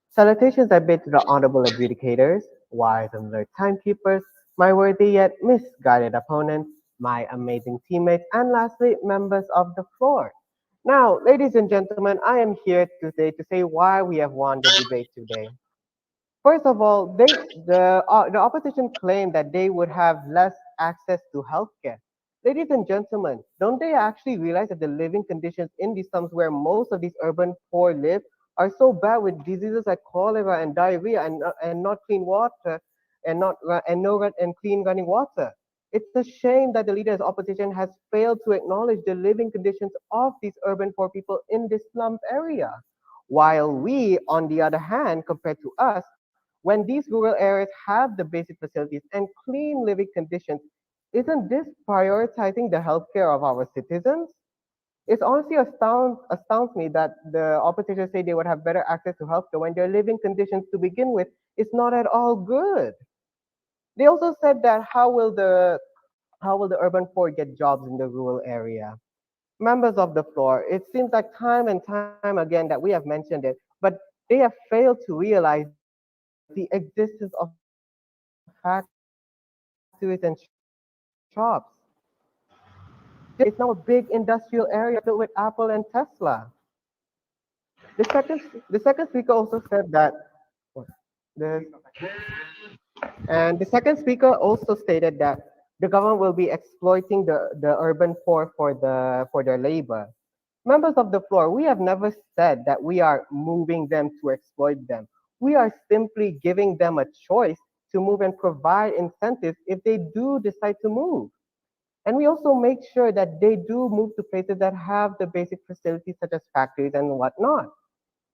Salutations I bid to the honorable adjudicators, wise and alert timekeepers, my worthy yet misguided opponents, my amazing teammates, and lastly, members of the floor. Now, ladies and gentlemen, I am here today to say why we have won the debate today. First of all, the opposition claimed that they would have less access to healthcare. Ladies and gentlemen, don't they actually realize that the living conditions in these slums where most of these urban poor live are so bad with diseases like cholera and diarrhea and not clean water and not and no and clean running water? It's a shame that the leader's opposition has failed to acknowledge the living conditions of these urban poor people in this slum area. While we, on the other hand, compared to us, when these rural areas have the basic facilities and clean living conditions, isn't this prioritizing the healthcare of our citizens? It honestly astounds me that the opposition say they would have better access to healthcare when their living conditions to begin with is not at all good. They also said that how will the urban poor get jobs in the rural area? Members of the floor, it seems like time and time again that we have mentioned it, but they have failed to realize the existence of factories and shops. This area is now a big industrial area filled with Apple and Tesla. The second speaker also said that the and the second speaker also stated that the government will be exploiting the urban poor for their labor. Members of the floor, we have never said that we are moving them to exploit them. We are simply giving them a choice to move and provide incentives if they do decide to move. And we also make sure that they do move to places that have the basic facilities such as factories and whatnot.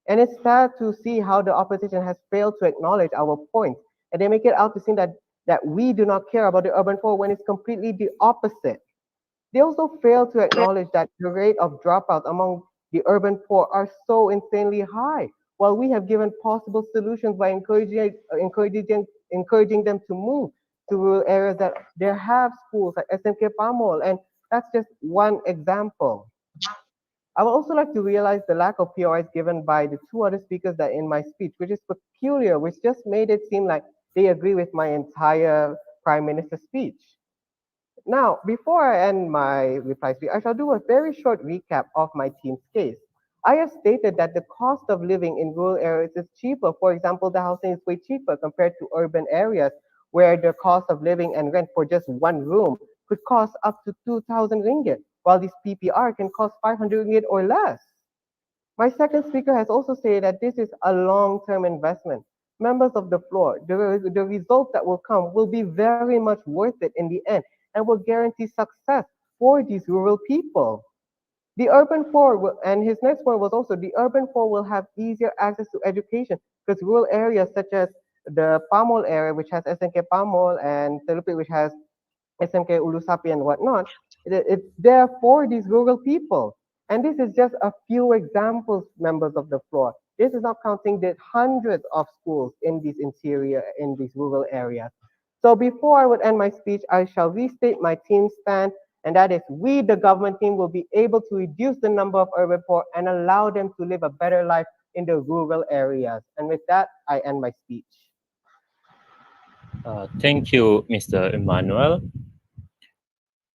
And it's sad to see how the opposition has failed to acknowledge our points. And they make it out to seem that we do not care about the urban poor when it's completely the opposite. They also fail to acknowledge that the rate of dropouts among the urban poor are so insanely high, while we have given possible solutions by encouraging them to move to rural areas that there have schools like SMK Pamol, and that's just one example. I would also like to realize the lack of POIs given by the two other speakers that in my speech, which is peculiar, which just made it seem like they agree with my entire Prime Minister's speech. Now, before I end my reply speech, I shall do a very short recap of my team's case. I have stated that the cost of living in rural areas is cheaper. For example, the housing is way cheaper compared to urban areas where the cost of living and rent for just one room could cost up to 2,000 ringgit, while this PPR can cost 500 ringgit or less. My second speaker has also said that this is a long-term investment. Members of the floor, the results that will come will be very much worth it in the end and will guarantee success for these rural people. The urban poor, and his next point was also the urban poor will have easier access to education because rural areas such as the Pamol area, which has SNK Pamol, and Telupit, which has SMK Ulusapi and whatnot, it's there for these rural people. And this is just a few examples, members of the floor. This is not counting the hundreds of schools in in these rural areas. So before I would end my speech, I shall restate my team's stand, and that is we, the government team, will be able to reduce the number of urban poor and allow them to live a better life in the rural areas. And with that, I end my speech. Thank you, Mr. Emmanuel.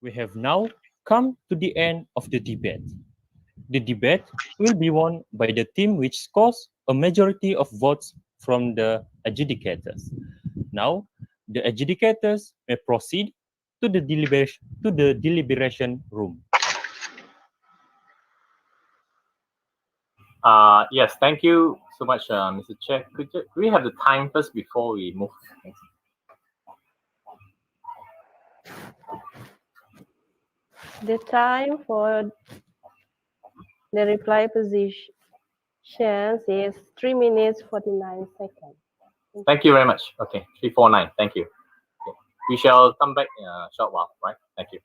We have now come to the end of the debate. The debate will be won by the team which scores a majority of votes from the adjudicators. Now, the adjudicators may proceed to the deliberation room. Yes, thank you so much, Mr. Chair. Could we have the time first before we move? Thanks. The time for the reply positions is 3 minutes 49 seconds. Thank you very much. Okay, 349. Thank you. Okay. We shall come back in a short while, right? Thank you.